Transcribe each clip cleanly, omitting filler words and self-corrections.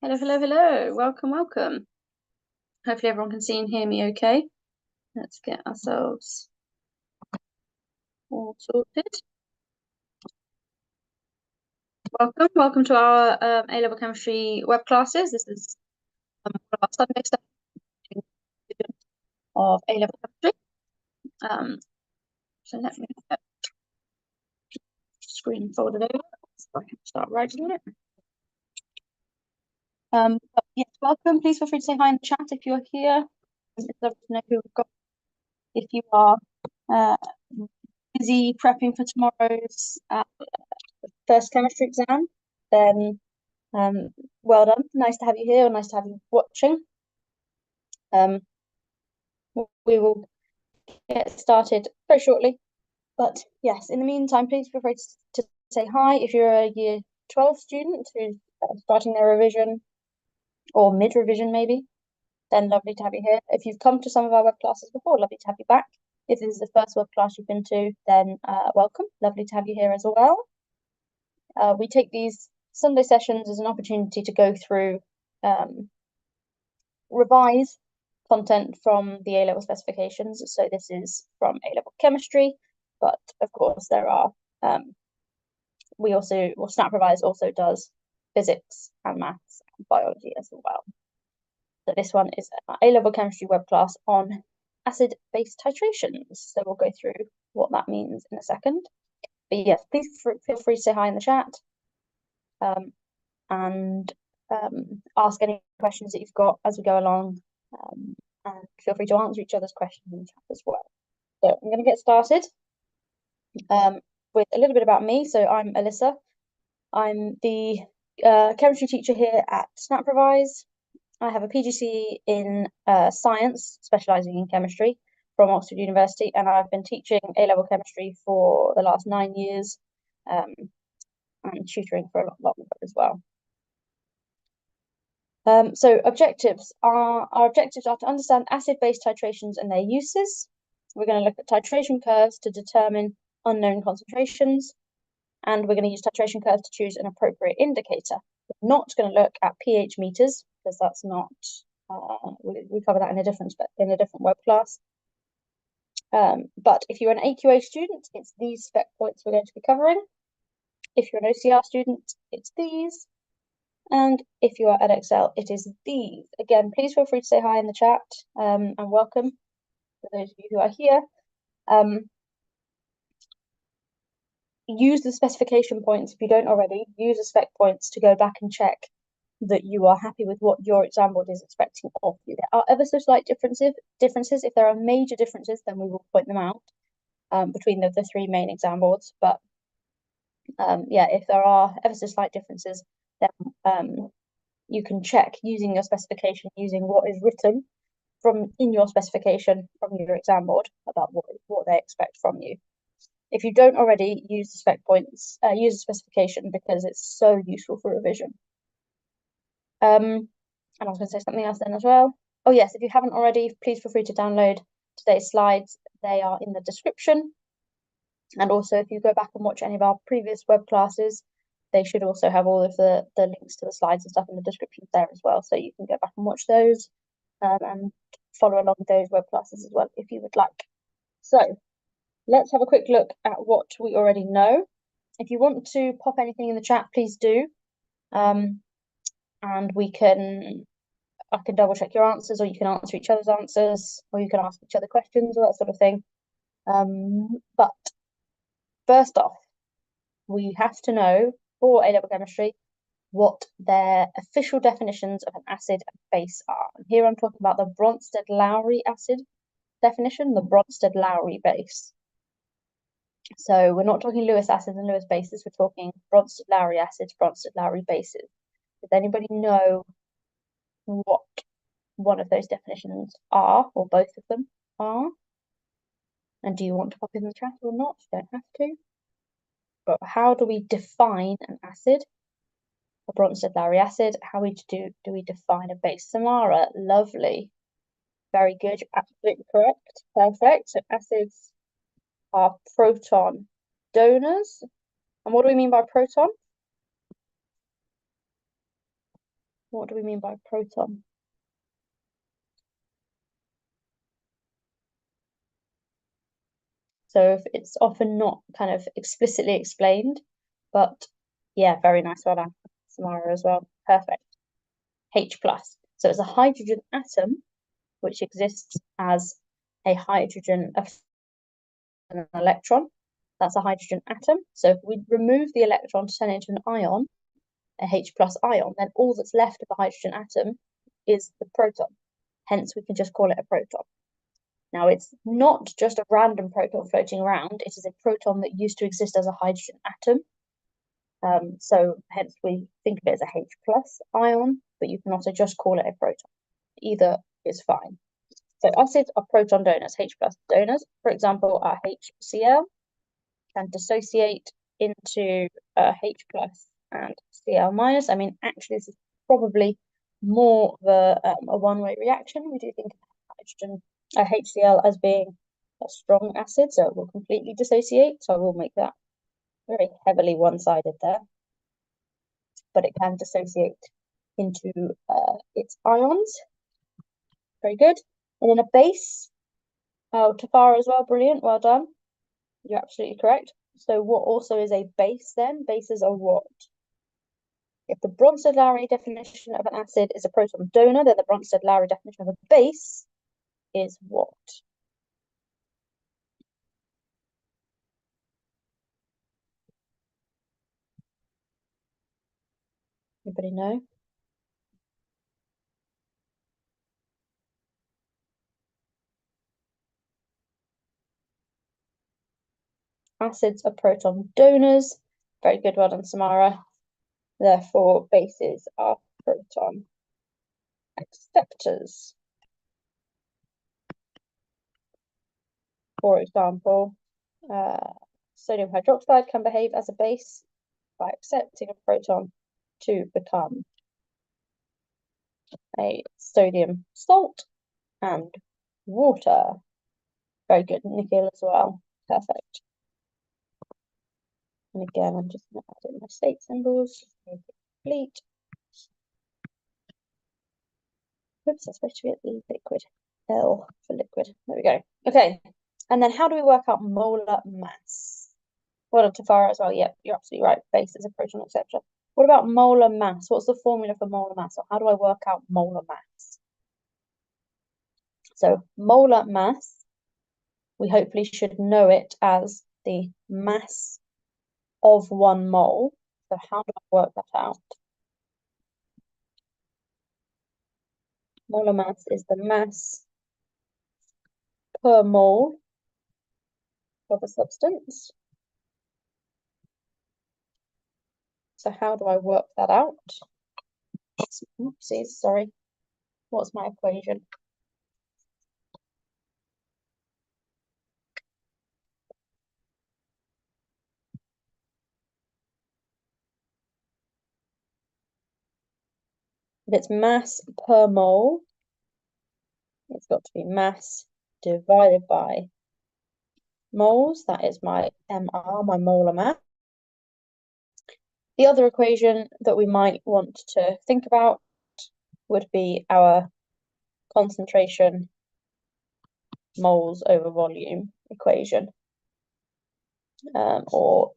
Hello, hello, hello. Welcome, welcome. Hopefully everyone can see and hear me okay. Let's get ourselves all sorted. Welcome to our A-level chemistry web classes. This is our Sunday session of A-level chemistry. So let me get screen folded over so I can start writing it. But yes, welcome. Please feel free to say hi in the chat if you're here. It's lovely to know who we've got. If you are busy prepping for tomorrow's first chemistry exam, then well done. Nice to have you here, nice to have you watching. We will get started very shortly, but yes, in the meantime, please feel free to say hi if you're a year 12 student who's starting their revision or mid-revision maybe. Then lovely to have you here. If you've come to some of our web classes before, lovely to have you back. If this is the first web class you've been to, then welcome. Lovely to have you here as well. We take these Sunday sessions as an opportunity to go through, revise content from the A-level specifications. So this is from A-level chemistry, but of course there are, Snap Revise also does physics and maths and biology as well. So this one is an A-level chemistry web class on acid-base titrations. So we'll go through what that means in a second. But yes, please feel free to say hi in the chat and ask any questions that you've got as we go along, and feel free to answer each other's questions in the chat as well. So I'm going to get started with a little bit about me. So I'm Alyssa. I'm the chemistry teacher here at Snap Revise. I have a PGCE in science, specialising in chemistry from Oxford University, and I've been teaching A-level chemistry for the last 9 years, and tutoring for a lot longer as well. So our objectives are to understand acid-base titrations and their uses. We're going to look at titration curves to determine unknown concentrations, and we're going to use titration curves to choose an appropriate indicator. We're not going to look at pH meters because that's not, we cover that in a different web class. But if you're an AQA student, it's these spec points we're going to be covering. If you're an OCR student, it's these. And if you are at Excel, it is these. Again, please feel free to say hi in the chat, and welcome for those of you who are here. Use the specification points if you don't already. Use the spec points to go back and check that you are happy with what your exam board is expecting of you. There are ever so slight differences. If there are major differences, then we will point them out between the three main exam boards. But yeah, if there are ever so slight differences, then you can check using your specification, using what is written in your specification from your exam board about what they expect from you. If you don't already, use the spec points, use the specification because it's so useful for revision. And I was going to say something else then as well. Oh yes, if you haven't already, please feel free to download today's slides. They are in the description. And also, if you go back and watch any of our previous web classes, they should also have all of the links to the slides and stuff in the description there as well. So you can go back and watch those and follow along with those web classes as well if you would like. So let's have a quick look at what we already know. If you want to pop anything in the chat, please do. And I can double check your answers, or you can answer each other's answers, or you can ask each other questions, or that sort of thing. But first off, we have to know for A-level chemistry what their official definitions of an acid and base are. And here I'm talking about the Bronsted-Lowry acid definition, the Bronsted-Lowry base. So we're not talking Lewis acids and Lewis bases, we're talking Bronsted-Lowry acids, Bronsted-Lowry bases. Does anybody know what one of those definitions are, or both of them are? And do you want to pop in the chat or not? You don't have to. But how do we define an acid? A Bronsted-Lowry acid. How do we define a base? Samara, lovely. Very good, you're absolutely correct. Perfect. So acids are proton donors. And what do we mean by proton? What do we mean by proton? So it's often not kind of explicitly explained, but yeah, very nice. Well done, Samara, as well. Perfect. H plus. So it's a hydrogen atom which exists as a hydrogen of an electron. That's a hydrogen atom. So if we remove the electron to turn it into an ion, a H plus ion, then all that's left of the hydrogen atom is the proton. Hence, we can just call it a proton. Now, it's not just a random proton floating around. It is a proton that used to exist as a hydrogen atom. So hence we think of it as a H plus ion, but you can also just call it a proton. Either is fine. So acids are proton donors, H plus donors. For example, our HCl can dissociate into H plus and Cl minus. I mean, actually, this is probably more of a one-way reaction. We do think of hydrogen, HCl as being a strong acid, so it will completely dissociate. So I will make that very heavily one-sided there. But it can dissociate into its ions. Very good. And then a base. Oh, Tafara as well, brilliant, well done. You're absolutely correct. So what also is a base then? Bases are what? If the Bronsted-Lowry definition of an acid is a proton donor, then the Bronsted-Lowry definition of a base is what? Anybody know? Acids are proton donors. Very good, well done, Samara. Therefore, bases are proton acceptors. For example, sodium hydroxide can behave as a base by accepting a proton to become a sodium salt and water. Very good, Nikhil as well. Perfect. And again, I'm just going to add in my state symbols. Complete. Oops, that's supposed to be at the liquid. L for liquid. There we go. Okay. And then how do we work out molar mass? Well done, Tafara, as well. Yep, you're absolutely right. Base is a proton, etc. What about molar mass? What's the formula for molar mass? Or how do I work out molar mass? So molar mass, we hopefully should know it as the mass of 1 mole. So how do I work that out? Molar mass is the mass per mole of a substance. So how do I work that out? Oopsies, sorry. What's my equation? If it's mass per mole, it's got to be mass divided by moles. That is my MR, my molar mass. The other equation that we might want to think about would be our concentration moles over volume equation, or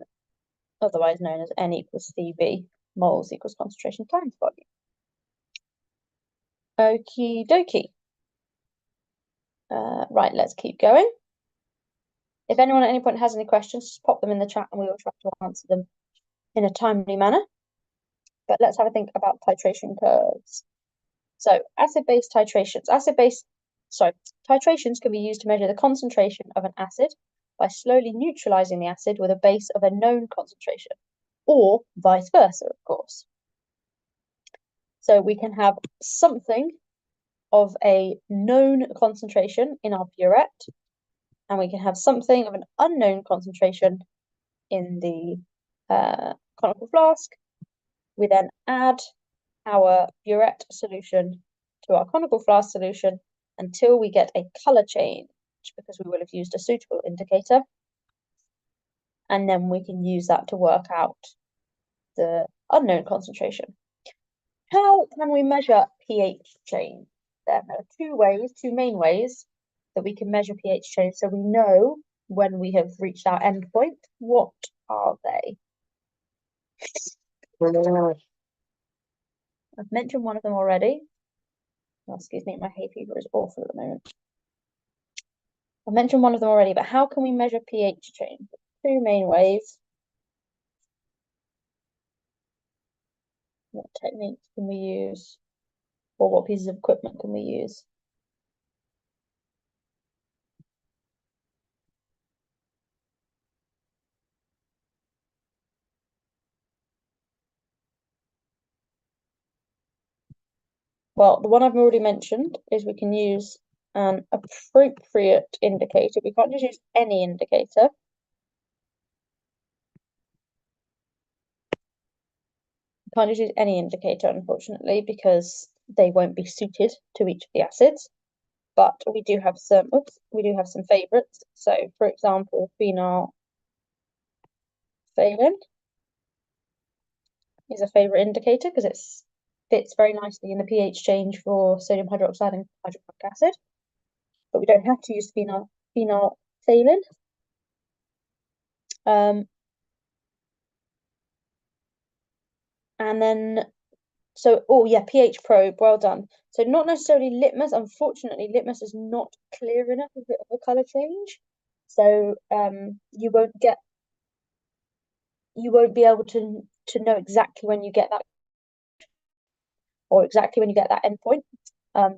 otherwise known as N equals CV, moles equals concentration times volume. Okie dokie. Right, let's keep going. If anyone at any point has any questions, just pop them in the chat and we will try to answer them in a timely manner. But let's have a think about titration curves. So acid-base titrations. Titrations can be used to measure the concentration of an acid by slowly neutralizing the acid with a base of a known concentration, or vice versa, of course. So we can have something of a known concentration in our burette, and we can have something of an unknown concentration in the conical flask. We then add our burette solution to our conical flask solution until we get a color change, because we will have used a suitable indicator. And then we can use that to work out the unknown concentration. How can we measure pH change? There are two main ways that we can measure pH change so we know when we have reached our endpoint. What are they? I've mentioned one of them already. Oh, excuse me, my hay fever is awful at the moment. I've mentioned one of them already, but how can we measure pH change? Two main ways. What techniques can we use? Or what pieces of equipment can we use? Well, the one I've already mentioned is we can use an appropriate indicator. We can't just use any indicator. We can't just use any indicator, unfortunately, because they won't be suited to each of the acids. But we do have some, favorites. So, for example, phenolphthalein is a favorite indicator because it fits very nicely in the pH change for sodium hydroxide and hydrochloric acid. But we don't have to use phenolphthalein. And then, oh yeah, pH probe, well done. So not necessarily litmus. Unfortunately, litmus is not clear enough of a color change. So you won't be able to know exactly when you get that or exactly when you get that endpoint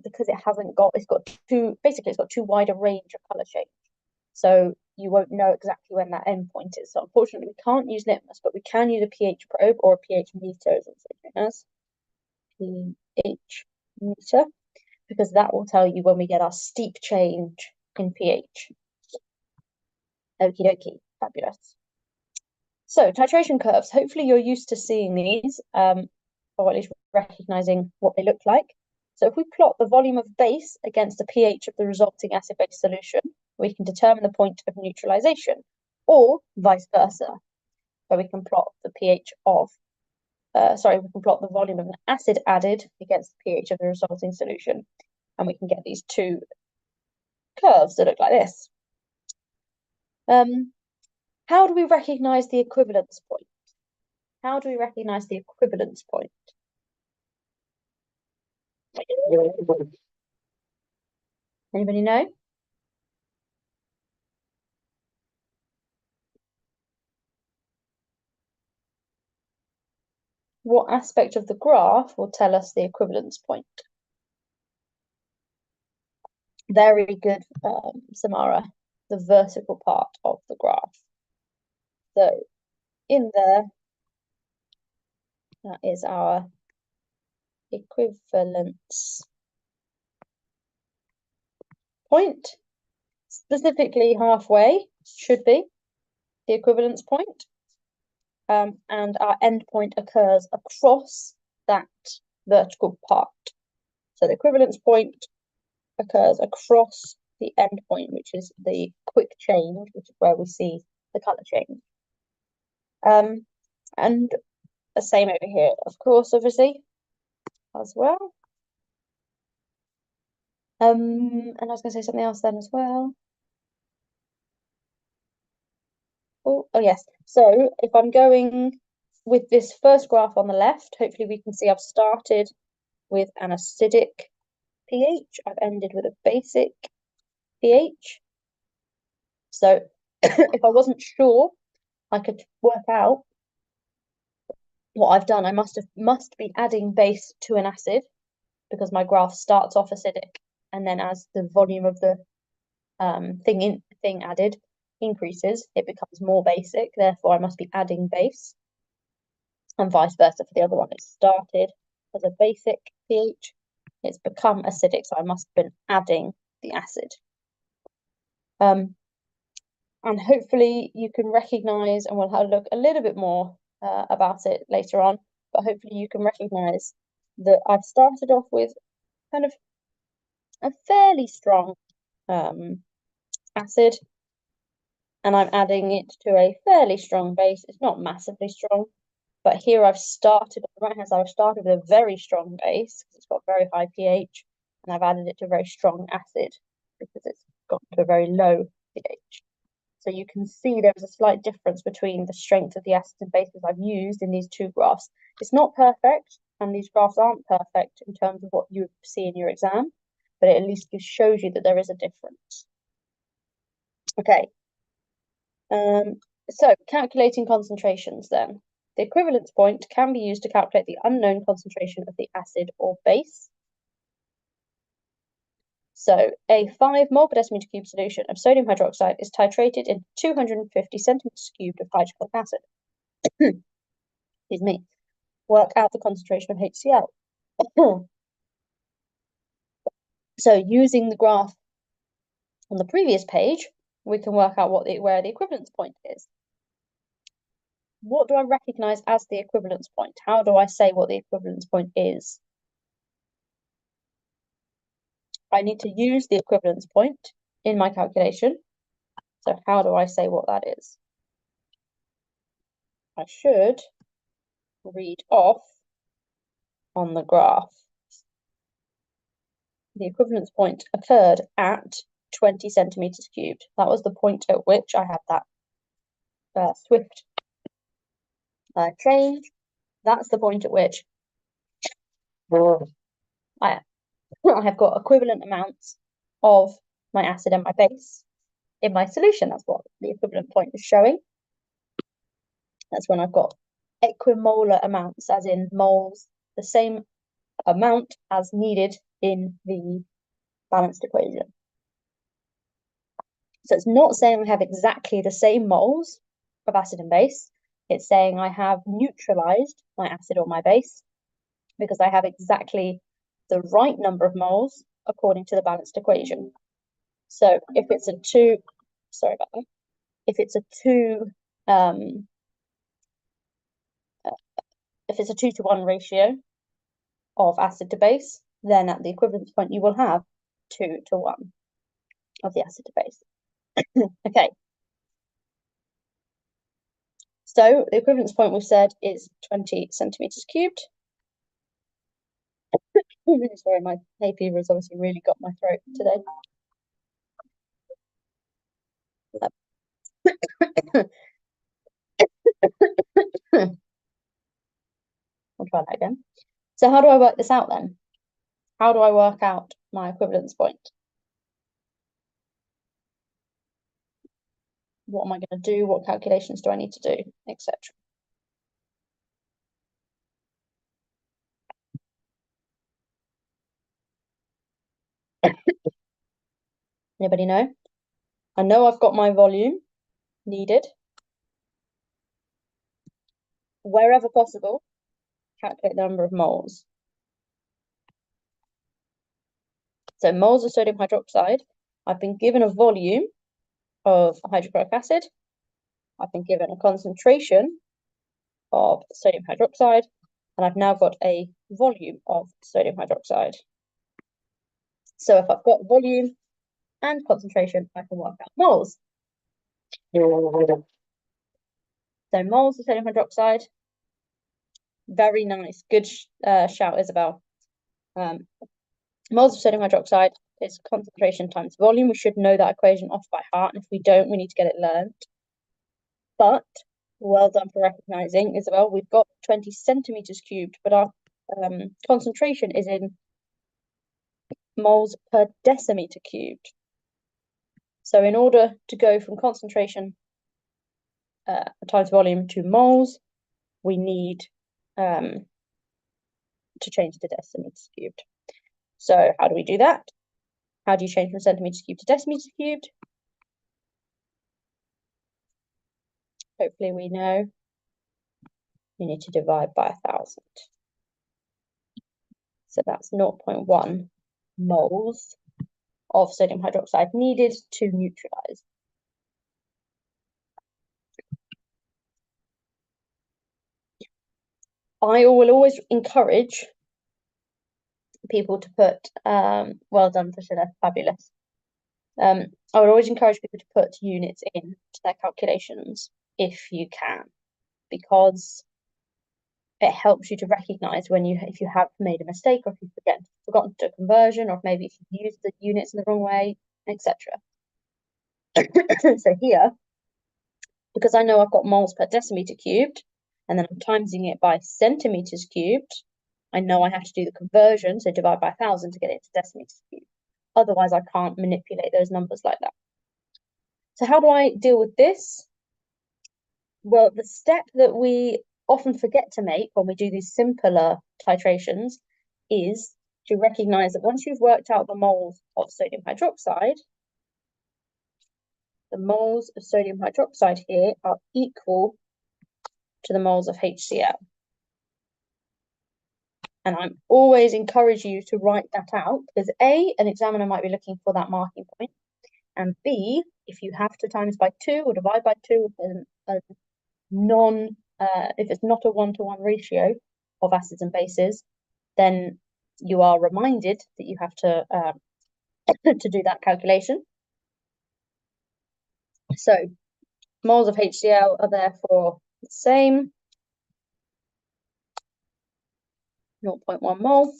because it's got too wide a range of color change. So you won't know exactly when that endpoint is. So unfortunately, we can't use litmus, but we can use a pH probe or a pH meter, as it's known as pH meter, because that will tell you when we get our steep change in pH. Okie dokie, fabulous. So titration curves, hopefully you're used to seeing these, or at least recognizing what they look like. So if we plot the volume of base against the pH of the resulting acid-base solution, we can determine the point of neutralization, or vice versa, where we can plot the pH of, we can plot the volume of an acid added against the pH of the resulting solution, and we can get these two curves that look like this. How do we recognize the equivalence point? How do we recognize the equivalence point? Anybody know? What aspect of the graph will tell us the equivalence point? Very good, Samara. The vertical part of the graph. So in there, that is our equivalence point. Specifically halfway should be the equivalence point. And our endpoint occurs across that vertical part. So the equivalence point occurs across the endpoint, which is the quick change, which is where we see the color change. And the same over here, of course, obviously, as well. And I was going to say something else then as well. Oh, yes. So if I'm going with this first graph on the left, hopefully we can see I've started with an acidic pH. I've ended with a basic pH. So if I wasn't sure, I could work out what I've done. I must be adding base to an acid because my graph starts off acidic, and then as the volume of the thing added increases, it becomes more basic. Therefore, I must be adding base, and vice versa for the other one. It started as a basic pH, it's become acidic, so I must have been adding the acid. And hopefully you can recognize, and we'll have a look a little bit more about it later on, but hopefully you can recognize that I've started off with kind of a fairly strong acid, and I'm adding it to a fairly strong base. It's not massively strong, But here I've started, on the right-hand side, I've started with a very strong base because it's got very high pH, and I've added it to a very strong acid because it's got to a very low pH. So you can see there is a slight difference between the strength of the acids and bases I've used in these two graphs. It's not perfect, and these graphs aren't perfect in terms of what you see in your exam, but it at least shows you that there is a difference. Okay. So calculating concentrations then. The equivalence point can be used to calculate the unknown concentration of the acid or base. So a 5 mole per decimeter cube solution of sodium hydroxide is titrated in 250 centimeters cubed of hydrochloric acid. Excuse me. Work out the concentration of HCl. So using the graph on the previous page, we can work out where the equivalence point is. What do I recognize as the equivalence point? How do I say what the equivalence point is? I need to use the equivalence point in my calculation. So how do I say what that is? I should read off on the graph. The equivalence point occurred at 20 centimeters cubed. That was the point at which I had that swift change. That's the point at which I have got equivalent amounts of my acid and my base in my solution. That's what the equivalent point is showing. That's when I've got equimolar amounts, as in moles, the same amount as needed in the balanced equation. So it's not saying I have exactly the same moles of acid and base. It's saying I have neutralized my acid or my base because I have exactly the right number of moles according to the balanced equation. So if it's a 2, sorry about that. If it's a 2 to 1 ratio of acid to base, then at the equivalence point you will have 2 to 1 of the acid to base. Okay. So the equivalence point we've said is 20 centimeters cubed. I'm really sorry, my hay fever has obviously really got my throat today. I'll try that again. So how do I work this out then? How do I work out my equivalence point? What am I going to do? What calculations do I need to do, etc.? Anybody know? I know I've got my volume needed. Wherever possible, calculate the number of moles. So moles of sodium hydroxide, I've been given a volume of hydrochloric acid. I've been given a concentration of sodium hydroxide, and I've now got a volume of sodium hydroxide. So if I've got volume and concentration, I can work out moles. So moles of sodium hydroxide. Very nice. Good shout, Isabel. Moles of sodium hydroxide is concentration times volume. We should know that equation off by heart, and if we don't, we need to get it learned. But well done for recognizing, Isabel. We've got 20 centimeters cubed, but our concentration is in moles per decimeter cubed. So in order to go from concentration times volume to moles, we need to change to decimeters cubed. So how do we do that? How do you change from centimeters cubed to decimeters cubed? Hopefully we know. You need to divide by 1,000. So that's 0.1 moles of sodium hydroxide needed to neutralize. I will always encourage people to put, well done, Priscilla, fabulous. I would always encourage people to put units in to their calculations if you can, because it helps you to recognize when if you have made a mistake, or if you've forgotten to do a conversion, or maybe if you've used the units in the wrong way, etc. So here, because I know I've got moles per decimeter cubed, and then I'm timesing it by centimeters cubed, I know I have to do the conversion, so divide by 1,000 to get it to decimeters cubed. Otherwise, I can't manipulate those numbers like that. So how do I deal with this? Well, the step that we often forget to make when we do these simpler titrations is to recognize that once you've worked out the moles of sodium hydroxide, the moles of sodium hydroxide here are equal to the moles of HCl. And I'm always encourage you to write that out, because A, an examiner might be looking for that marking point, and B, if you have to times by 2 or divide by 2 if it's not a 1-to-1 ratio of acids and bases, then you are reminded that you have to to do that calculation. So moles of HCl are therefore the same, 0.1 mole.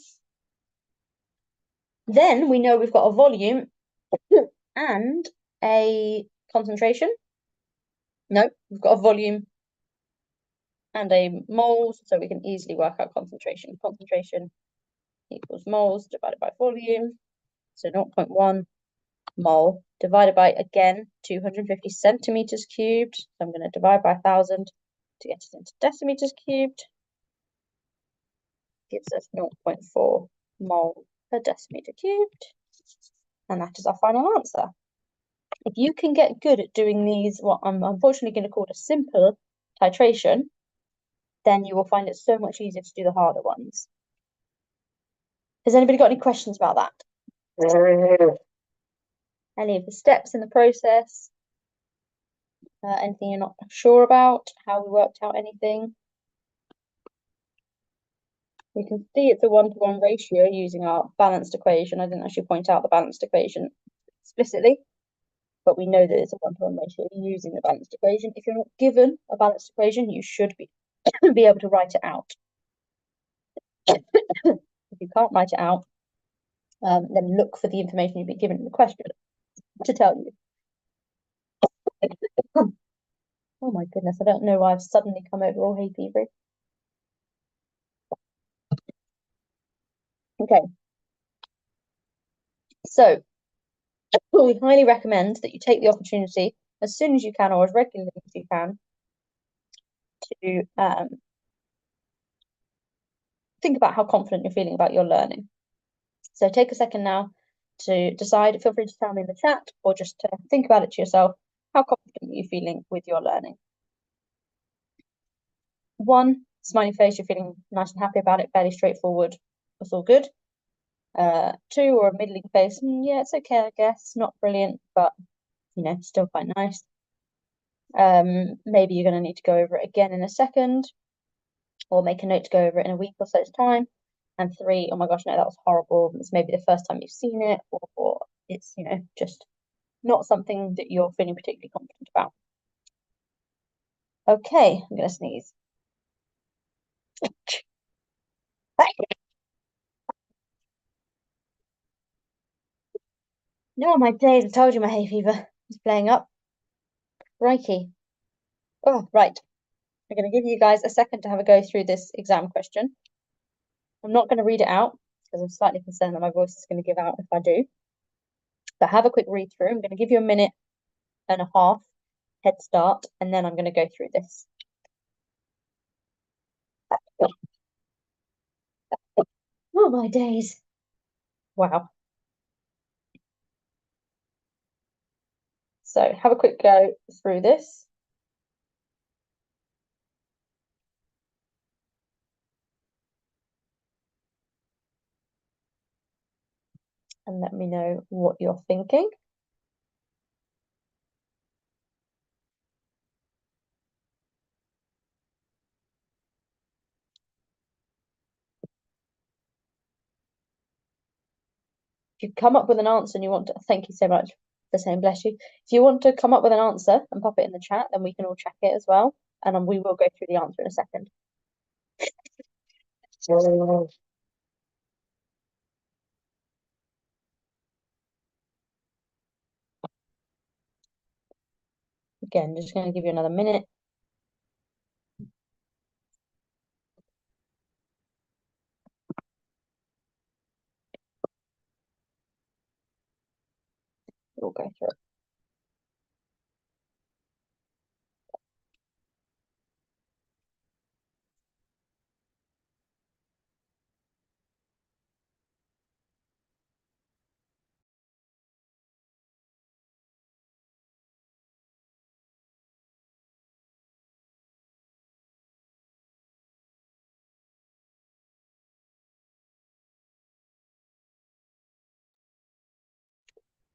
Then we know we've got a volume and a concentration. No, we've got a volume and a moles, so we can easily work out concentration. Concentration equals moles divided by volume, so 0.1 mole divided by, again, 250 centimeters cubed. So I'm going to divide by 1,000 to get it into decimeters cubed. Gives us 0.4 mole per decimeter cubed. And that is our final answer. If you can get good at doing these, what I'm unfortunately going to call a simple titration, then you will find it so much easier to do the harder ones. Has anybody got any questions about that? Any of the steps in the process? Anything you're not sure about? How we worked out anything? We can see it's a 1-to-1 ratio using our balanced equation. I didn't actually point out the balanced equation explicitly, but we know that it's a 1-to-1 ratio using the balanced equation. If you're not given a balanced equation, you should be able to write it out. If you can't write it out, then look for the information you've been given in the question to tell you. Oh my goodness, I don't know why I've suddenly come over all hay fevery. Okay. So we highly recommend that you take the opportunity as soon as you can, or as regularly as you can, to think about how confident you're feeling about your learning. So take a second now to decide. Feel free to tell me in the chat, or just to think about it to yourself. How confident are you feeling with your learning? 1, smiley face, you're feeling nice and happy about it, fairly straightforward, it's all good. 2, or a middling face, yeah, it's okay, I guess, not brilliant, but still quite nice. Maybe you're going to need to go over it again in a second, or make a note to go over it in a week or so's time. And 3, oh my gosh, no, that was horrible. It's maybe the first time you've seen it, or it's just not something that you're feeling particularly confident about. Okay, I'm going to sneeze. No, my days, I told you my hay fever is playing up. Crikey. Oh, right. I'm going to give you guys a second to have a go through this exam question. I'm not going to read it out because I'm slightly concerned that my voice is going to give out if I do. But have a quick read through. I'm going to give you a minute and a half head start, and then I'm going to go through this. Oh, my days. Wow. So have a quick go through this. And let me know what you're thinking. If you come up with an answer and you want to, thank you so much for saying bless you. If you want to come up with an answer and pop it in the chat, then we can all check it as well. And we will go through the answer in a second. Again, just going to give you another minute. We'll go through it.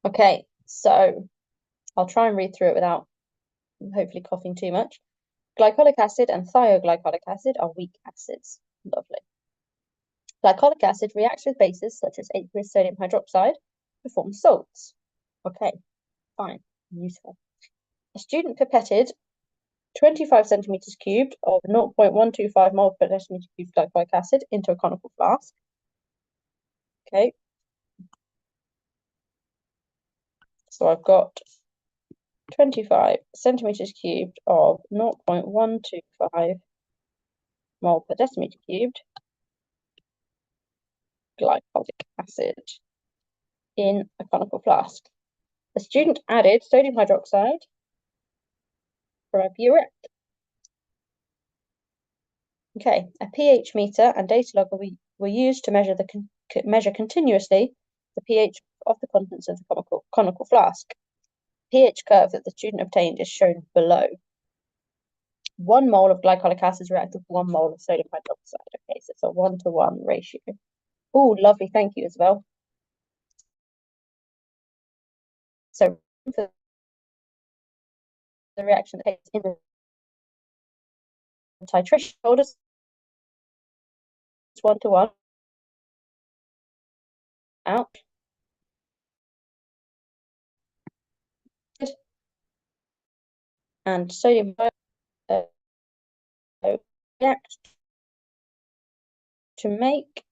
Okay, so I'll try and read through it without hopefully coughing too much. Glycolic acid and thioglycolic acid are weak acids. Lovely. Glycolic acid reacts with bases such as aqueous sodium hydroxide to form salts. Okay, fine, useful. A student pipetted 25 centimeters cubed of 0.125 moles per decimeter cubed glycolic acid into a conical flask. Okay. So I've got 25 centimeters cubed of 0.125 mole per decimeter cubed glycolic acid in a conical flask. The student added sodium hydroxide from a burette. Okay, a pH meter and data logger were used to measure continuously the pH of the contents of the conical flask. pH curve that the student obtained is shown below. 1 mole of glycolic acid reacts with 1 mole of sodium hydroxide. Okay, so it's a 1-to-1 ratio. Oh, lovely. Thank you, Isabel. So for the reaction that takes in the titration orders, it's 1-to-1 out. And sodium reacts to make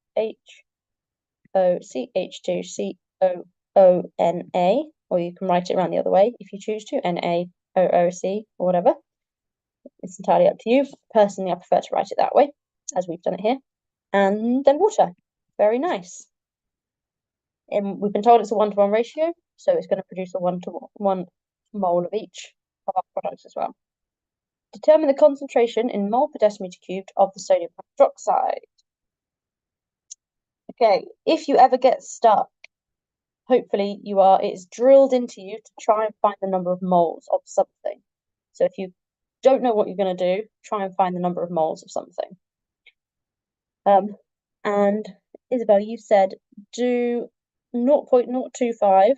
HOCH2COONA, or you can write it around the other way if you choose to, NaOOC or whatever. It's entirely up to you. Personally, I prefer to write it that way, as we've done it here. And then water. Very nice. And we've been told it's a 1-to-1 ratio, so it's going to produce a 1-to-1 mole of each of our products as well. Determine the concentration in mole per decimeter cubed of the sodium hydroxide. Okay, if you ever get stuck, hopefully it's drilled into you to try and find the number of moles of something. So if you don't know what you're going to do, try and find the number of moles of something. And Isabel, you said do 0.025,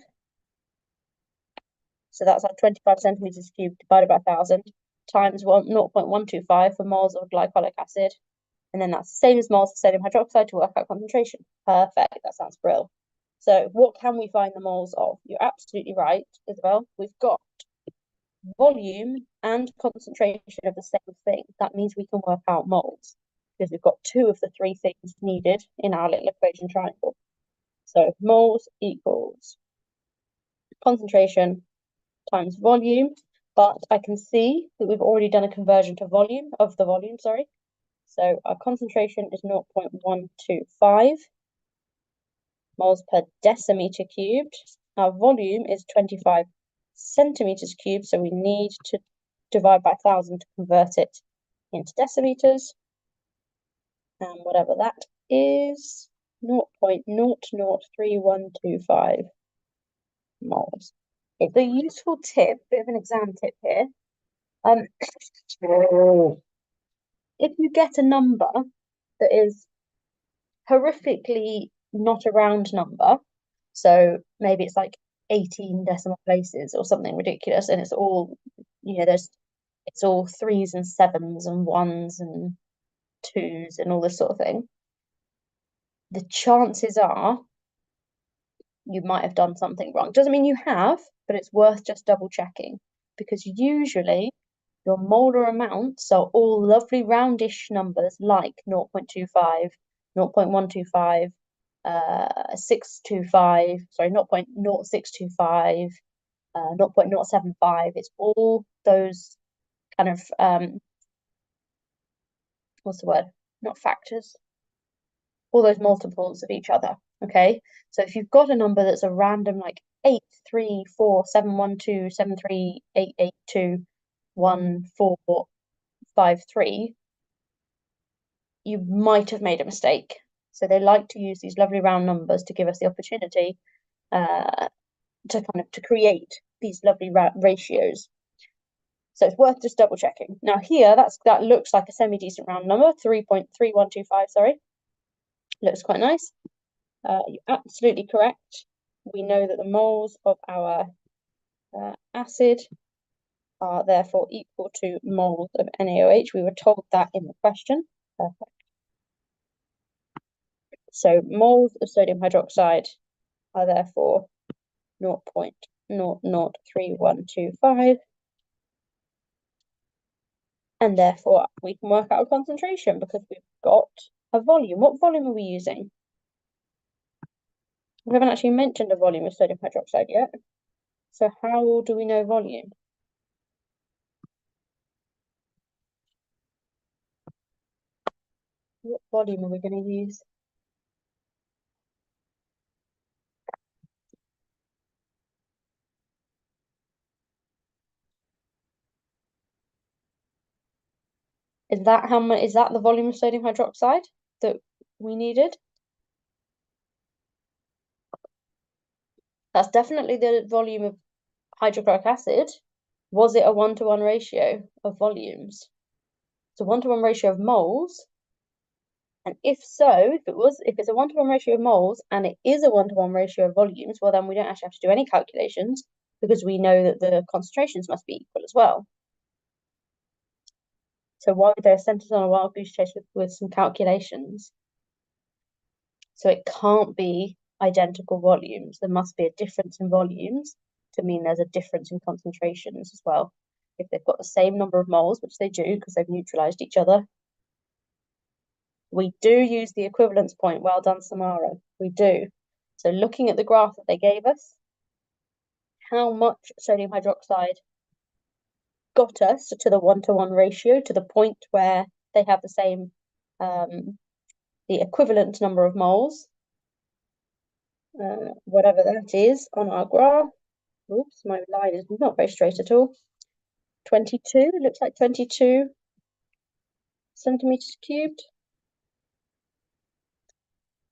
so that's like 25 centimeters cubed divided by 1,000 times 0.125 for moles of glycolic acid, and then that's the same as moles of sodium hydroxide to work out concentration. Perfect, that sounds brilliant. So what can we find the moles of? You're absolutely right, Isabel. We've got volume and concentration of the same thing. That means we can work out moles because we've got 2 of the 3 things needed in our little equation triangle. So moles equals concentration times volume, but I can see that we've already done a conversion to volume of the volume, sorry. So our concentration is 0.125 moles per decimeter cubed. Our volume is 25 centimeters cubed, so we need to divide by 1,000 to convert it into decimeters. And whatever that is, 0.003125 moles. It's a useful tip, bit of an exam tip here. If you get a number that is horrifically not a round number, so maybe it's like 18 decimal places or something ridiculous, and it's all, it's all 3s and 7s and 1s and 2s and all this sort of thing, the chances are you might have done something wrong. Doesn't mean you have, but it's worth just double checking, because usually your molar amounts are all lovely roundish numbers like 0.25 0.125, 625, sorry, 0.0625, 0.075. It's all those kind of what's the word? Not factors, all those multiples of each other. Okay, so if you've got a number that's a random like 8, 3, 4, 7, 1, 2, 7, 3, 8, 8, 2, 1, 4, 5, 3, you might have made a mistake. So they like to use these lovely round numbers to give us the opportunity to create these lovely ratios. So it's worth just double checking. Now here, that looks like a semi-decent round number, 3.3125, sorry. Looks quite nice. You're absolutely correct. We know that the moles of our acid are therefore equal to moles of NaOH. We were told that in the question. Perfect. So moles of sodium hydroxide are therefore 0.003125. And therefore we can work out a concentration because we've got a volume. What volume are we using? We haven't actually mentioned a volume of sodium hydroxide yet. So how do we know volume? What volume are we going to use? Is that how much? Is that the volume of sodium hydroxide that we needed? That's definitely the volume of hydrochloric acid. Was it a 1-to-1 ratio of volumes? It's a 1-to-1 ratio of moles. And if so, if it's a 1-to-1 ratio of moles and it is a 1-to-1 ratio of volumes, well, then we don't actually have to do any calculations because we know that the concentrations must be equal as well. So why would they send us on a wild goose chase with some calculations? So it can't be identical volumes. There must be a difference in volumes to mean there's a difference in concentrations as well. If they've got the same number of moles, which they do because they've neutralized each other, we do use the equivalence point. Well done, Samara. We do. So looking at the graph that they gave us, how much sodium hydroxide got us to the 1-to-1 ratio, to the point where they have the same, the equivalent number of moles, whatever that is on our graph. Oops, my line is not very straight at all. 22, looks like 22 centimeters cubed.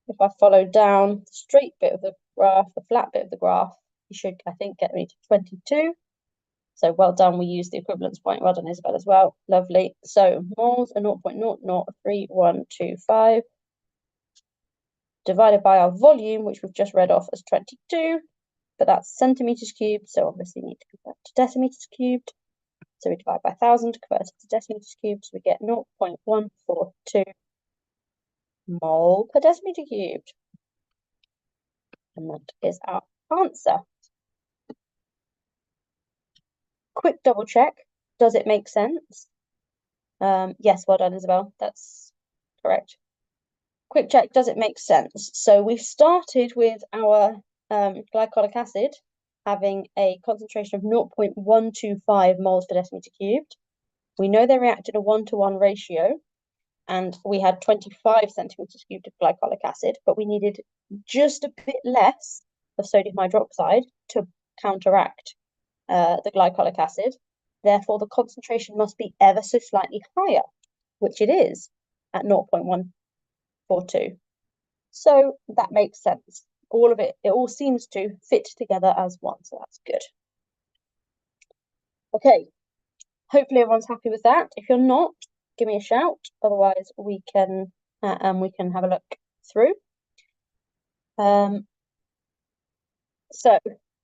If I follow down the straight bit of the graph, the flat bit of the graph, you should, I think, get me to 22. So well done, we used the equivalence point. Well done, Isabel, as well. Lovely. So moles are 0.003125 divided by our volume, which we've just read off as 22, but that's centimeters cubed, so obviously need to convert to decimeters cubed. So we divide by 1,000, convert it to decimeters cubed, so we get 0.142 mole per decimeter cubed. And that is our answer. Quick double check. Does it make sense? Yes, well done, Isabel. That's correct. Quick check, does it make sense? So we started with our glycolic acid having a concentration of 0.125 moles per decimeter cubed. We know they react in a 1-to-1 ratio, and we had 25 centimeters cubed of glycolic acid, but we needed just a bit less of sodium hydroxide to counteract the glycolic acid. Therefore, the concentration must be ever so slightly higher, which it is at 0.142. So that makes sense. All of it all seems to fit together as one, so that's good. Okay, hopefully everyone's happy with that. If you're not, give me a shout. Otherwise, we can have a look through. So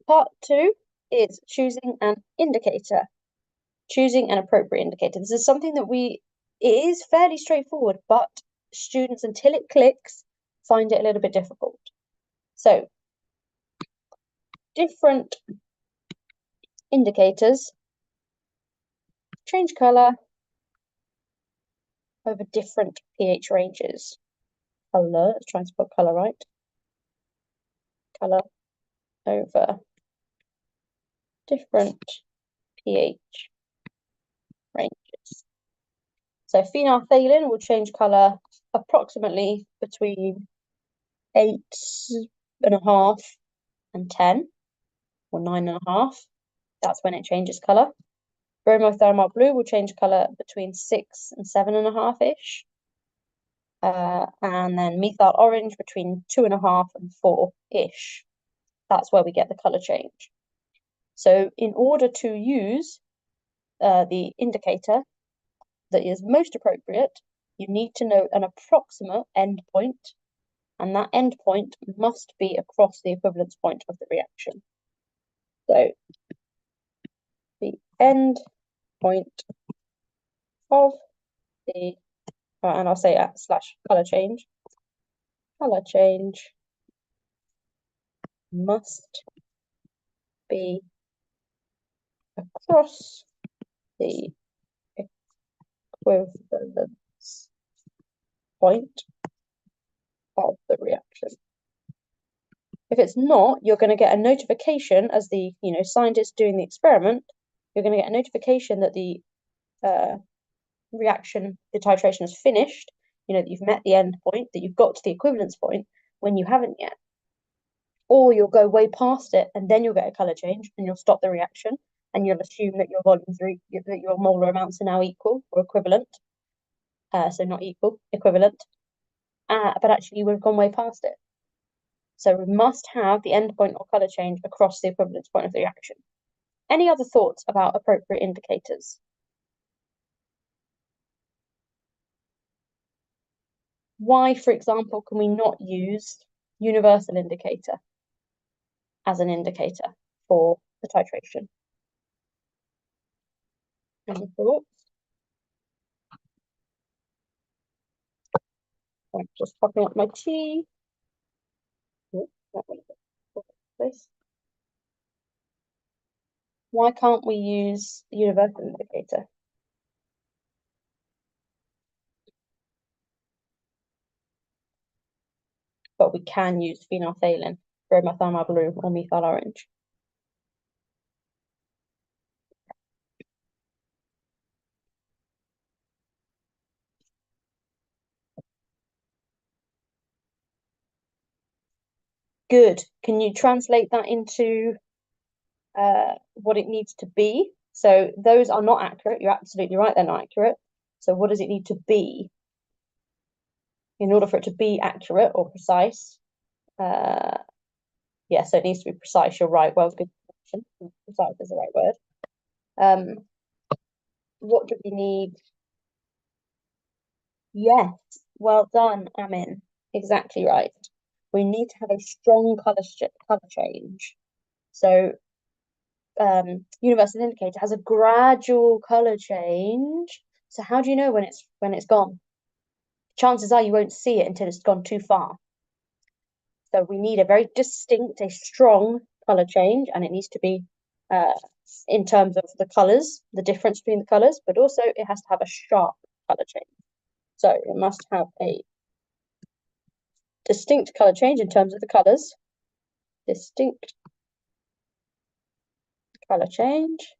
part 2 is choosing an indicator, choosing an appropriate indicator. This is something that it is fairly straightforward, but students, until it clicks, find it a little bit difficult. So different indicators change color over different pH ranges. color, let's try and spell color right. Color over different pH ranges. So phenolphthalein will change color approximately between 8.5 and 10, or 9.5. That's when it changes color. Bromothermal blue will change color between 6 and 7.5-ish. And then methyl orange between 2.5 and 4-ish. That's where we get the color change. So in order to use the indicator that is most appropriate, you need to know an approximate endpoint, and that endpoint must be across the equivalence point of the reaction. So the end point of the, and I'll say / color change must be across the equivalence point of the reaction. If it's not, you're going to get a notification as the scientist doing the experiment. You're going to get a notification that the reaction, the titration is finished, that you've met the end point, that you've got to the equivalence point when you haven't yet. Or you'll go way past it and then you'll get a color change and you'll stop the reaction and you'll assume that your volumes that your molar amounts are now equal or equivalent. So not equal, equivalent. But actually you would have gone way past it. So we must have the endpoint or color change across the equivalence point of the reaction. Any other thoughts about appropriate indicators? Why, for example, can we not use universal indicator as an indicator for the titration? Any thoughts? I'm just popping up my tea. Why can't we use the universal indicator? But we can use phenolphthalein, bromothermal blue, or methyl orange. Good. Can you translate that into what it needs to be? So those are not accurate. You're absolutely right, they're not accurate. So what does it need to be in order for it to be accurate or precise? Yeah, so it needs to be precise. You're right. Well, good question. Precise is the right word. What do we need? Yes, well done, Amin. Exactly right. We need to have a strong color change. So universal indicator has a gradual color change. So how do you know when it's gone? Chances are you won't see it until it's gone too far. So we need a very distinct, a strong color change, and it needs to be in terms of the colors, the difference between the colors, but also it has to have a sharp color change. So it must have a distinct color change in terms of the colors. Distinct color change,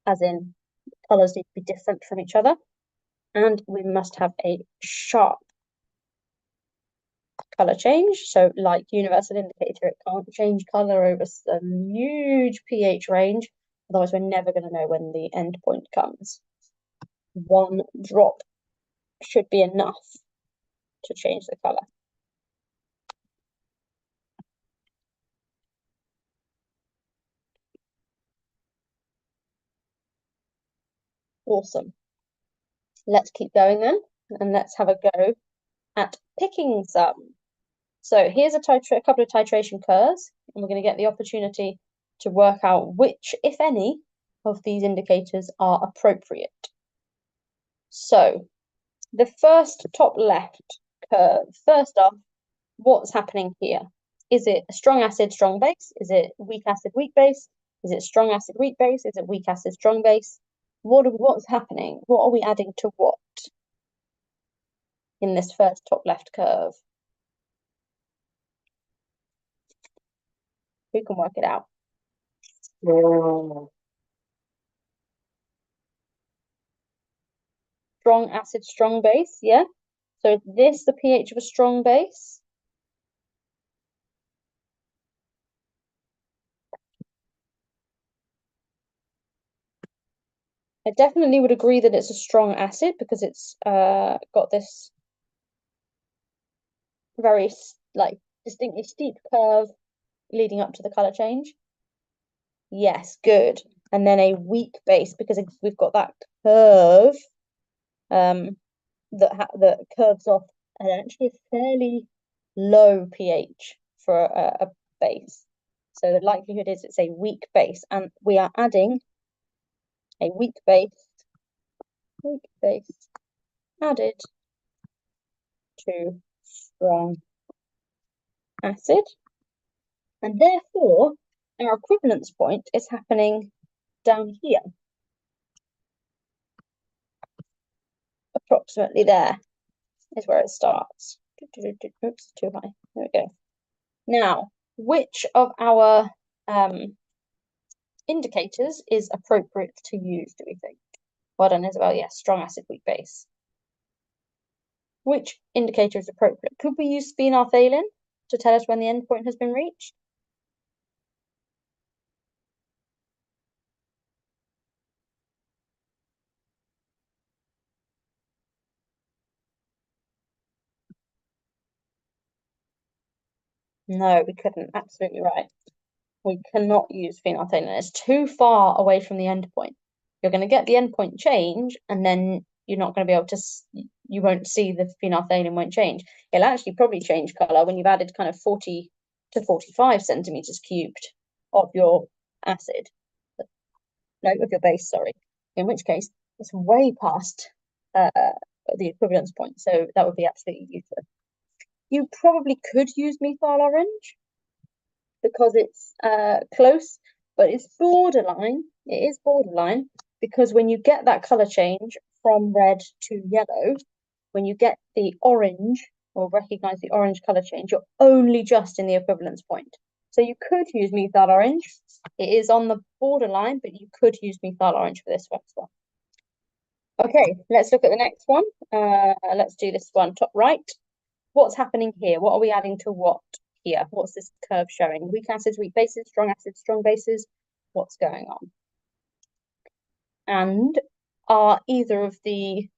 as in colors need to be different from each other. And we must have a sharp color change. So like universal indicator, it can't change color over a huge pH range. Otherwise, we're never going to know when the end point comes. One drop should be enough to change the color. Awesome. Let's keep going then, and let's have a go at picking some. So here's a couple of titration curves, and we're going to get the opportunity to work out which, if any, of these indicators are appropriate. So the first top left curve, first off, what's happening here? Is it a strong acid, strong base? Is it weak acid, weak base? Is it strong acid, weak base? Is it weak acid, strong base? What's happening? What are we adding to what? in this first top left curve? Who can work it out? Strong acid, strong base, yeah? So is this the pH of a strong base? I definitely would agree that it's a strong acid because it's got this very distinctly steep curve leading up to the color change. Yes, good. And then a weak base because we've got that curve that curves off and actually a fairly low pH for a base. So the likelihood is it's a weak base, and we are adding a weak base added to strong acid. And therefore, our equivalence point is happening down here, approximately there is where it starts. Oops, too high. There we go. Now, which of our indicators is appropriate to use, do we think? Well done, Isabel. Yes, strong acid, weak base. Which indicator is appropriate? Could we use phenolphthalein to tell us when the endpoint has been reached? No, we couldn't. Absolutely right. We cannot use phenolphthalein. It's too far away from the endpoint. You're going to get the endpoint change, and then you're not going to be able to, you won't see the phenolphthalein won't change. It'll actually probably change color when you've added kind of 40 to 45 centimeters cubed of your acid. No, of your base, sorry. In which case, it's way past the equivalence point. So that would be absolutely useless. You probably could use methyl orange because it's close, but it's borderline. It is borderline because when you get that color change from red to yellow, when you get the orange or recognize the orange color change, you're only just in the equivalence point. So you could use methyl orange. It is on the borderline, but you could use methyl orange for this one as well. Okay, let's look at the next one. Let's do this one, top right. What's happening here? What are we adding to what here? What's this curve showing? Weak acids, weak bases, strong bases. What's going on? And are either of the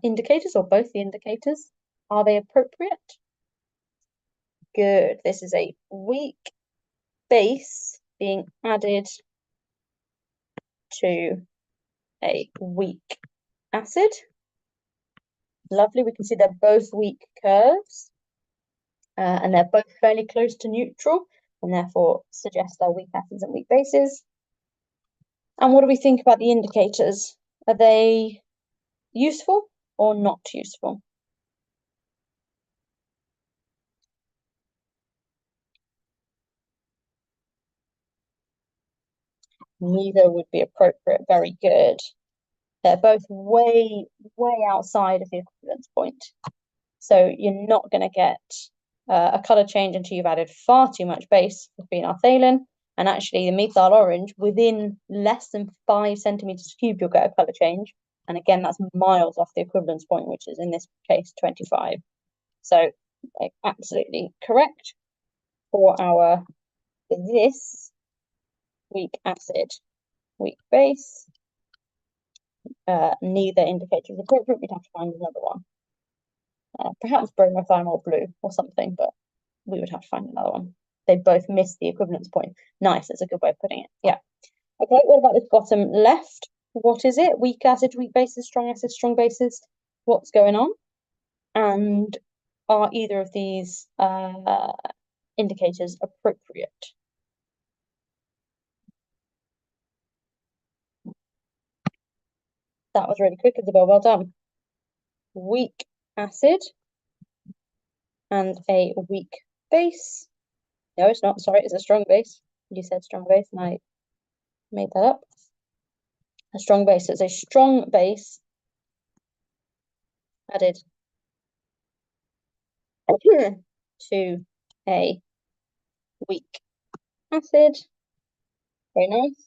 indicators or both the indicators, are they appropriate? Good. This is a weak base being added to a weak acid. Lovely. We can see they're both weak curves and they're both fairly close to neutral and therefore suggest they're weak acids and weak bases. And what do we think about the indicators? Are they useful or not useful? Neither would be appropriate. Very good. They're both way outside of the equivalence point. So you're not going to get a color change until you've added far too much base for phenolphthalein. And actually the methyl orange, within less than 5 centimeters cubed, you'll get a color change. And again, that's miles off the equivalence point, which is in this case 25. So absolutely correct for this weak acid, weak base. Neither indicator is appropriate. We'd have to find another one. Perhaps bromothymol blue or something, but we would have to find another one. They both miss the equivalence point. Nice, that's a good way of putting it. Yeah. Okay, what about this bottom left? What is it? Weak acid, weak bases, strong bases. What's going on? And are either of these indicators appropriate? That was really quick, Isabel. Well done. Weak acid and a weak base. No, it's not. Sorry, it's a strong base. You said strong base, and I made that up. A strong base. It's a strong base added to a weak acid. Very nice.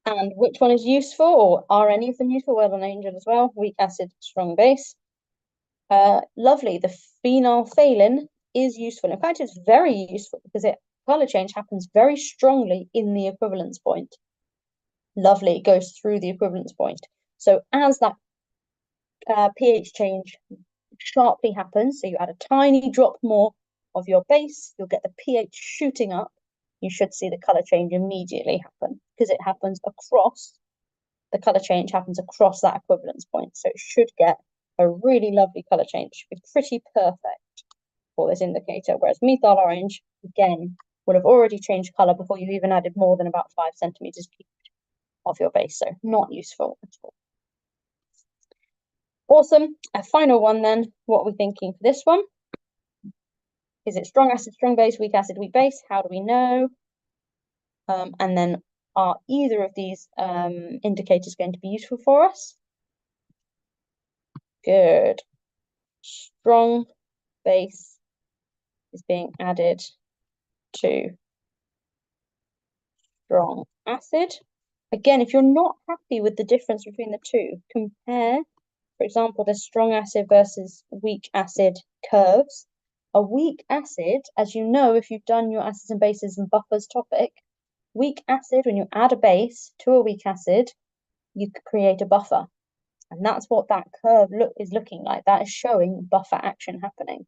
And which one is useful, or are any of them useful? Well done, Angel, as well. Weak acid, strong base. Lovely. The phenolphthalein is useful. In fact, it's very useful because color change happens very strongly in the equivalence point. Lovely. It goes through the equivalence point. So as that pH change sharply happens, so you add a tiny drop more of your base, you'll get the pH shooting up. You should see the color change immediately happen because it happens across, the color change happens across that equivalence point. So it should get a really lovely color change. It should be pretty perfect for this indicator, whereas methyl orange, again, would have already changed color before you even added more than about 5 centimeters of your base. So not useful at all. Awesome. A final one then. What are we thinking for this one? Is it strong acid, strong base, weak acid, weak base? How do we know? And then are either of these indicators going to be useful for us? Good. Strong base is being added to strong acid. Again, if you're not happy with the difference between the two, compare, for example, the strong acid versus weak acid curves. A weak acid, as you know, if you've done your acids and bases and buffers topic, weak acid, when you add a base to a weak acid, you create a buffer. And that's what that curve is looking like. That is showing buffer action happening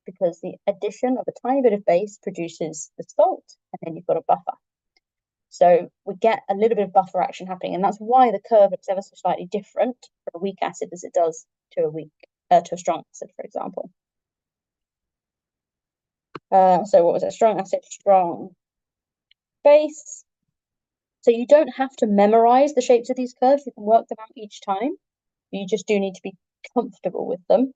because the addition of a tiny bit of base produces the salt, and then you've got a buffer. So we get a little bit of buffer action happening, and that's why the curve looks ever so slightly different for a weak acid as it does to a strong acid, for example. So what was it? Strong acid, strong base. So you don't have to memorize the shapes of these curves. You can work them out each time. You just do need to be comfortable with them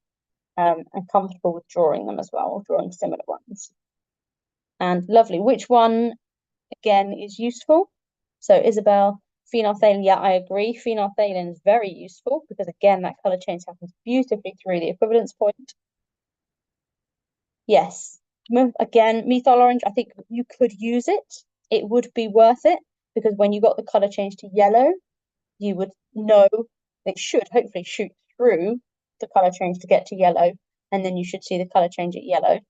and comfortable with drawing them as well, or drawing similar ones. And lovely. Which one, again, is useful? So Isabel, phenolphthalein, yeah, I agree. Phenolphthalein is very useful because, again, that color change happens beautifully through the equivalence point. Yes. Again, methyl orange, I think you could use it. It would be worth it because when you got the color change to yellow, you would know it should hopefully shoot through the color change to get to yellow, and then you should see the color change at yellow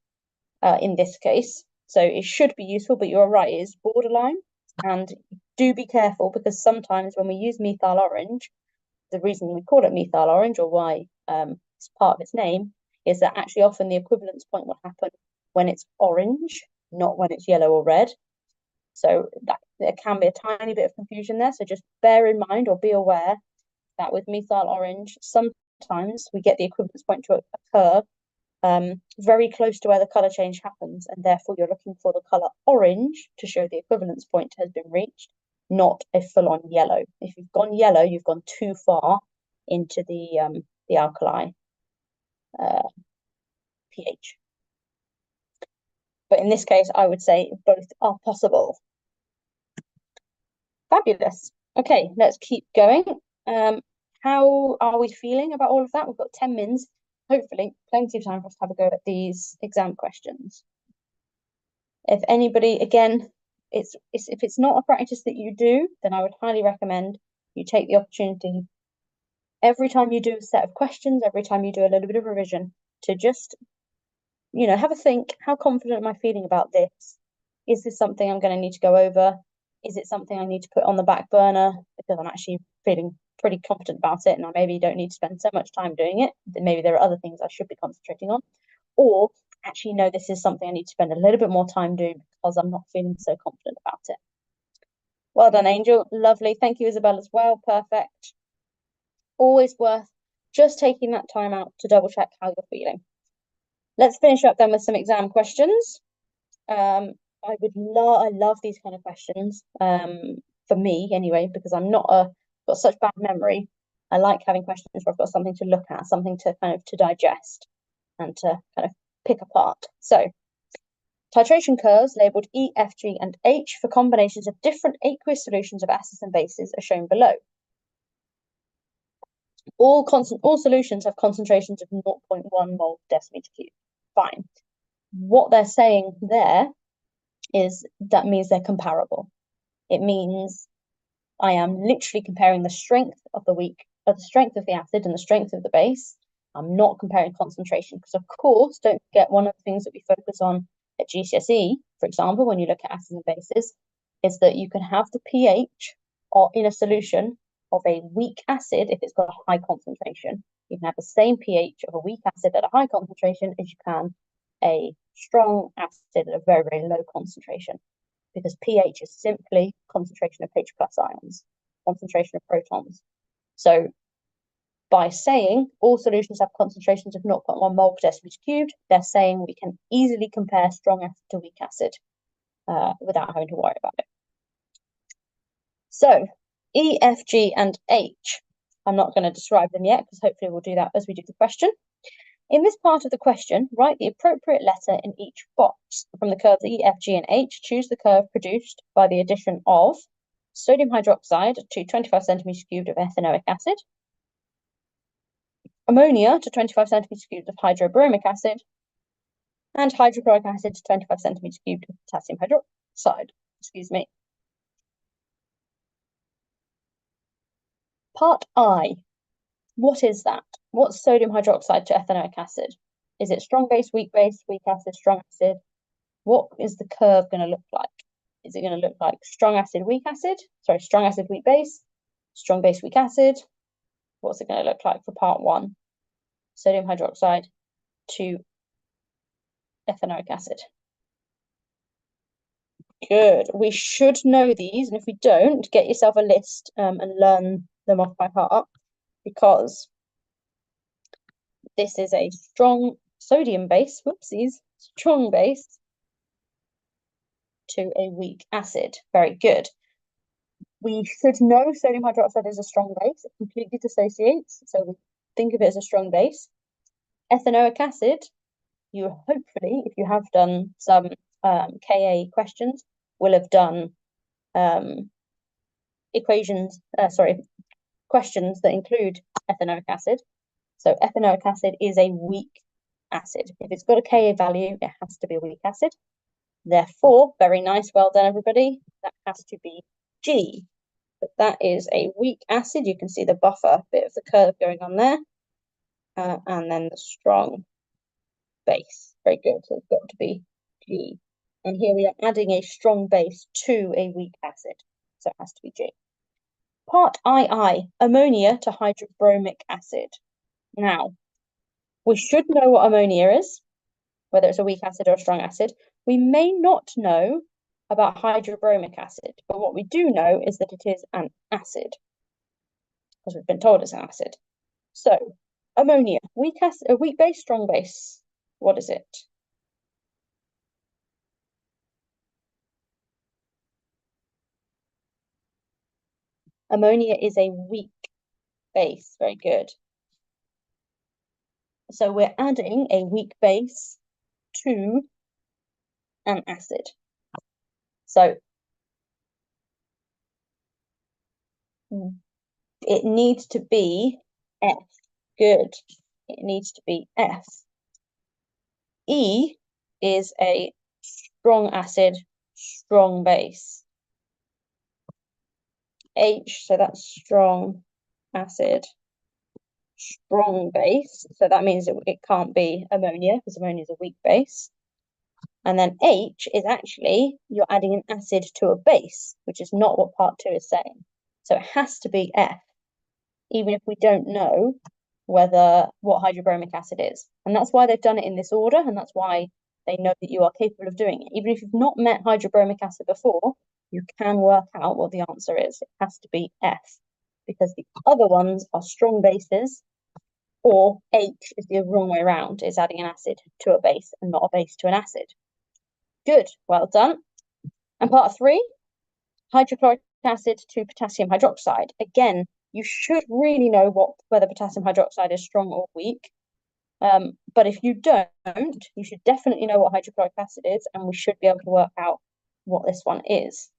in this case. So it should be useful, but you're right, it is borderline. And do be careful because sometimes when we use methyl orange, the reason we call it methyl orange, or why it's part of its name, is that actually often the equivalence point will happen when it's orange, not when it's yellow or red. So that there can be a tiny bit of confusion there. So just bear in mind or be aware that with methyl orange, sometimes we get the equivalence point to occur very close to where the color change happens, and therefore you're looking for the color orange to show the equivalence point has been reached, not a full-on yellow. If you've gone yellow, you've gone too far into the alkali pH. But in this case, I would say both are possible. Fabulous. Okay, let's keep going. How are we feeling about all of that? We've got 10 mins. Hopefully, plenty of time for us to have a go at these exam questions. If anybody, again, if it's not a practice that you do, then I would highly recommend you take the opportunity every time you do a set of questions, every time you do a little bit of revision, to just, have a think, how confident am I feeling about this? Is this something I'm going to need to go over? Is it something I need to put on the back burner because I'm actually feeling pretty confident about it and I maybe don't need to spend so much time doing it? Maybe there are other things I should be concentrating on. Or actually, no, this is something I need to spend a little bit more time doing because I'm not feeling so confident about it. Well done, Angel. Lovely. Thank you, Isabel, as well. Perfect. Always worth just taking that time out to double check how you're feeling. Let's finish up then with some exam questions. I love these kind of questions, for me anyway, because I'm not got such bad memory. I like having questions where I've got something to look at, something to kind of to digest and to kind of pick apart. So titration curves labeled E, F, G, and H for combinations of different aqueous solutions of acids and bases are shown below. All solutions have concentrations of 0.1 mole per decimeter cubed. Fine. What they're saying there is that means they're comparable. It means I am literally comparing the strength of the strength of the acid and the strength of the base. I'm not comparing concentration because, of course, don't forget one of the things that we focus on at GCSE, for example, when you look at acids and bases, is that you can have the pH or in a solution of a weak acid if it's got a high concentration. You can have the same pH of a weak acid at a high concentration as you can a strong acid at a very, very low concentration, because pH is simply concentration of H plus ions, concentration of protons. So by saying all solutions have concentrations of 0.1 mole per decimeter cubed, they're saying we can easily compare strong acid to weak acid without having to worry about it. So E, F, G, and H, I'm not going to describe them yet because hopefully we'll do that as we do the question. In this part of the question, write the appropriate letter in each box. From the curves E, F, G, and H, choose the curve produced by the addition of sodium hydroxide to 25 centimeters cubed of ethanoic acid, ammonia to 25 centimeters cubed of hydrobromic acid, and hydrochloric acid to 25 centimeters cubed of potassium hydroxide. Excuse me. Part I. What is that? What's sodium hydroxide to ethanoic acid? Is it strong base, weak acid, strong acid? What is the curve going to look like? Is it going to look like strong acid, weak acid? Sorry, strong acid, weak base, strong base, weak acid. What's it going to look like for part one? Sodium hydroxide to ethanoic acid. Good. We should know these, and if we don't, get yourself a list and learn them off by heart, because this is a strong sodium base, whoopsies, strong base to a weak acid. Very good. We should know sodium hydroxide is a strong base. It completely dissociates, so we think of it as a strong base. Ethanoic acid, you hopefully, if you have done some Ka questions, will have done questions that include ethanoic acid. So ethanoic acid is a weak acid. If it's got a Ka value, it has to be a weak acid. Therefore, very nice, well done everybody, that has to be G. But that is a weak acid. You can see the buffer bit of the curve going on there. And then the strong base. Very good. So it's got to be G. And here we are adding a strong base to a weak acid. So it has to be G. Part II, ammonia to hydrobromic acid. Now, we should know what ammonia is, whether it's a weak acid or a strong acid. We may not know about hydrobromic acid, but what we do know is that it is an acid, because we've been told it's an acid. So, ammonia, weak base, strong base. What is it? Ammonia is a weak base. Very good. So we're adding a weak base to an acid. So it needs to be F. Good. It needs to be F. E is a strong acid, strong base. H, so that's strong acid, strong base. So that means it can't be ammonia, because ammonia is a weak base. And then H is actually, you're adding an acid to a base, which is not what part 2 is saying. So it has to be F, even if we don't know what hydrobromic acid is. And that's why they've done it in this order, and that's why they know that you are capable of doing it. Even if you've not met hydrobromic acid before, you can work out what the answer is. It has to be F, because the other ones are strong bases, or H is the wrong way around. It's adding an acid to a base and not a base to an acid. Good, well done. And part 3, hydrochloric acid to potassium hydroxide. Again, you should really know whether potassium hydroxide is strong or weak. But if you don't, you should definitely know what hydrochloric acid is, and we should be able to work out what this one is.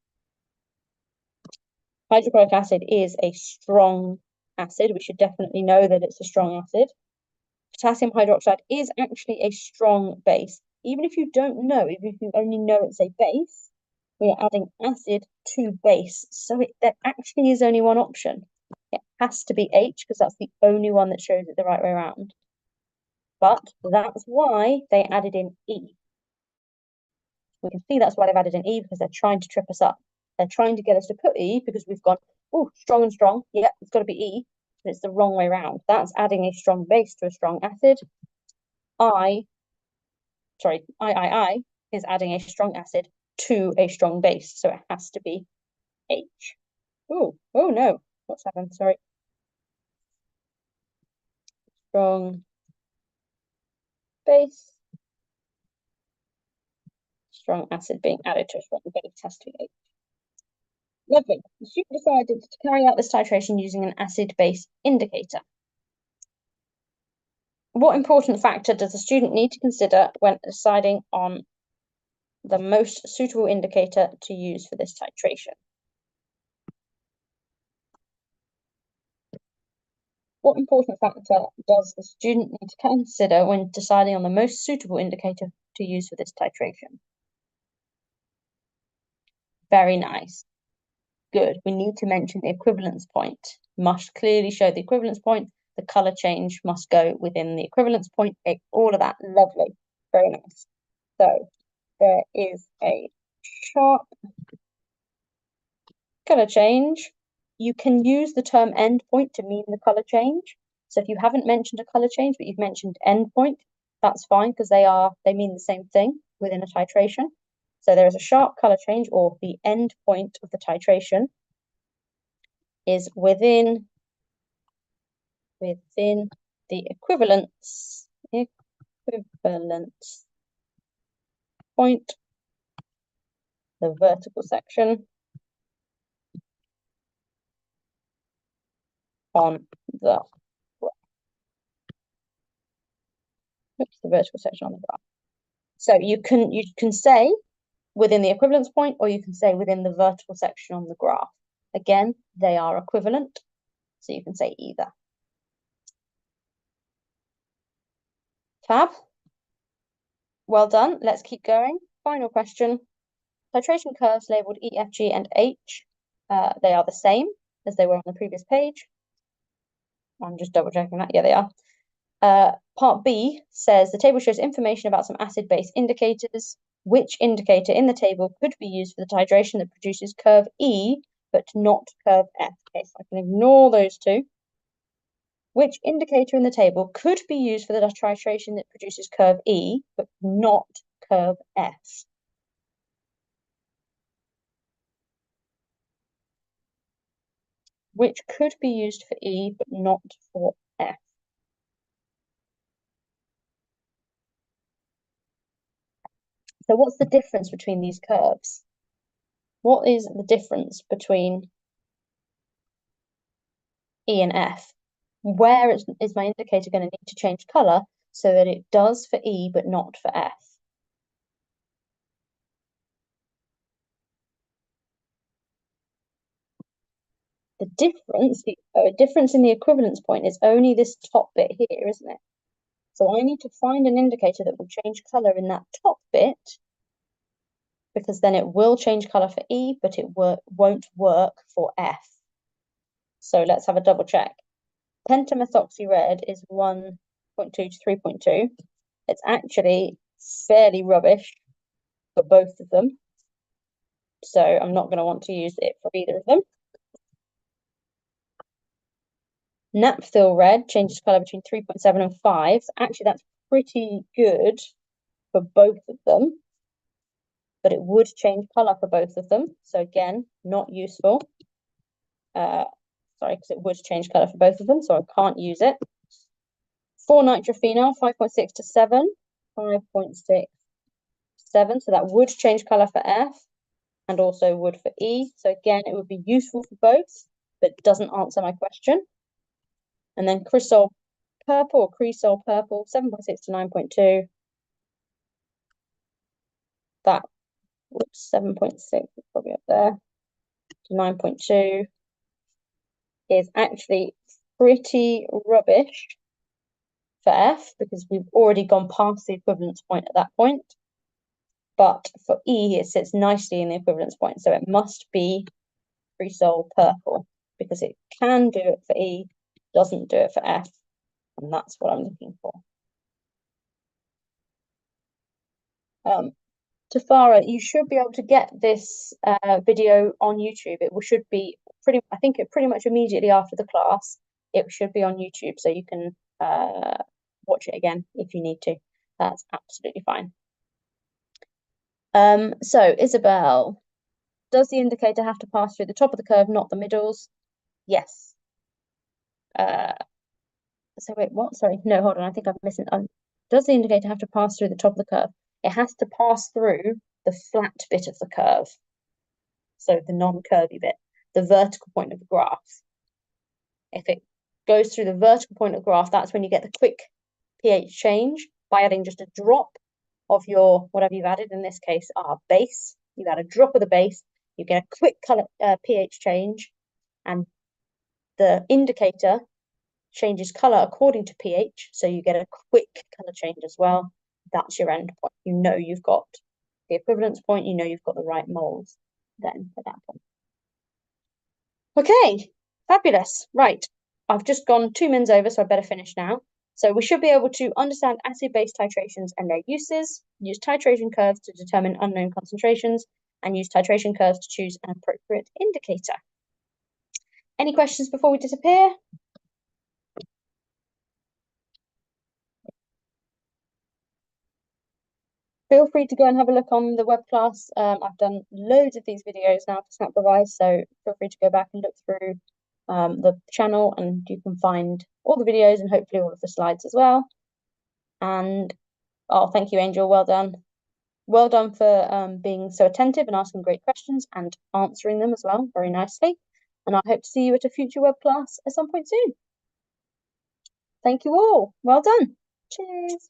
Hydrochloric acid is a strong acid. We should definitely know that it's a strong acid. Potassium hydroxide is actually a strong base. Even if you don't know, even if you only know it's a base, we are adding acid to base. So there actually is only one option. It has to be H because that's the only one that shows it the right way around. But that's why they added in E. We can see that's why they've added in E, because they're trying to trip us up. They're trying to get us to put E because we've gone, oh, strong and strong. Yeah, it's got to be E. But it's the wrong way around. That's adding a strong base to a strong acid. I is adding a strong acid to a strong base. So it has to be H. Oh no. What's happened? Sorry. Strong base. Strong acid being added to a strong base has to be H. Lovely. The student decided to carry out this titration using an acid-base indicator. What important factor does the student need to consider when deciding on the most suitable indicator to use for this titration? What important factor does the student need to consider when deciding on the most suitable indicator to use for this titration? Very nice. Good. We need to mention the equivalence point. Must clearly show the equivalence point. The color change must go within the equivalence point. All of that. Lovely. Very nice. So there is a sharp color change. You can use the term endpoint to mean the color change. So if you haven't mentioned a color change, but you've mentioned endpoint, that's fine because they mean the same thing within a titration. So there is a sharp color change, or the end point of the titration is within the equivalence point, the vertical section on the vertical section on the graph. So you can say within the equivalence point, or you can say within the vertical section on the graph. Again, they are equivalent, so you can say either. Fab. Well done. Let's keep going. Final question. Titration curves labeled E, F, G, and H. They are the same as they were on the previous page. I'm just double checking that. Yeah, they are. Part B says the table shows information about some acid-base indicators. Which indicator in the table could be used for the titration that produces curve E, but not curve F? Okay, so I can ignore those two. Which indicator in the table could be used for the titration that produces curve E, but not curve F? Which could be used for E, but not for F? So what's the difference between these curves? What is the difference between E and F? Where is my indicator going to need to change color so that it does for E but not for F? The difference in the equivalence point is only this top bit here, isn't it? So I need to find an indicator that will change color in that top bit, because then it will change color for E, but it won't work for F. So let's have a double check. Pentamethoxy red is 1.2 to 3.2. It's actually fairly rubbish for both of them. So I'm not going to want to use it for either of them. Naphthyl red changes color between 3.7 and 5. Actually, that's pretty good for both of them, but it would change color for both of them. So again, not useful. Sorry, because it would change color for both of them, so I can't use it. 4-nitrophenol, 5.6 to 7, 5.6, 7. So that would change color for F and also would for E. So again, it would be useful for both, but doesn't answer my question. And then cresol purple or cresol purple, 7.6 to 9.2. That, whoops, 7.6 is probably up there, to 9.2 is actually pretty rubbish for F because we've already gone past the equivalence point at that point. But for E, it sits nicely in the equivalence point, so it must be Cresol purple because it can do it for E, doesn't do it for F, and that's what I'm looking for. Tafara, you should be able to get this video on YouTube. It should be I think pretty much immediately after the class, it should be on YouTube, so you can watch it again if you need to. That's absolutely fine. So Isabel, does the indicator have to pass through the top of the curve, not the middles? Yes. So wait, what? Sorry, no, hold on. I think I've missed it. Does the indicator have to pass through the top of the curve? It has to pass through the flat bit of the curve. So the non-curvy bit, the vertical point of the graph. If it goes through the vertical point of the graph, that's when you get the quick pH change by adding just a drop of your, whatever you've added, in this case, our base. You add a drop of the base, you get a quick color pH change, and the indicator changes color according to pH, so you get a quick color change as well. That's your end point. You know you've got the equivalence point, you know you've got the right moles then at that point. Okay, fabulous. Right, I've just gone 2 mins over, so I better finish now. So we should be able to understand acid-base titrations and their uses, use titration curves to determine unknown concentrations, and use titration curves to choose an appropriate indicator. Any questions before we disappear? Feel free to go and have a look on the web class. I've done loads of these videos now for SnapRevise, so feel free to go back and look through the channel, and you can find all the videos and hopefully all of the slides as well. And oh, thank you, Angel. Well done. Well done for being so attentive and asking great questions and answering them as well very nicely. And I hope to see you at a future web class at some point soon. Thank you all. Well done. Cheers.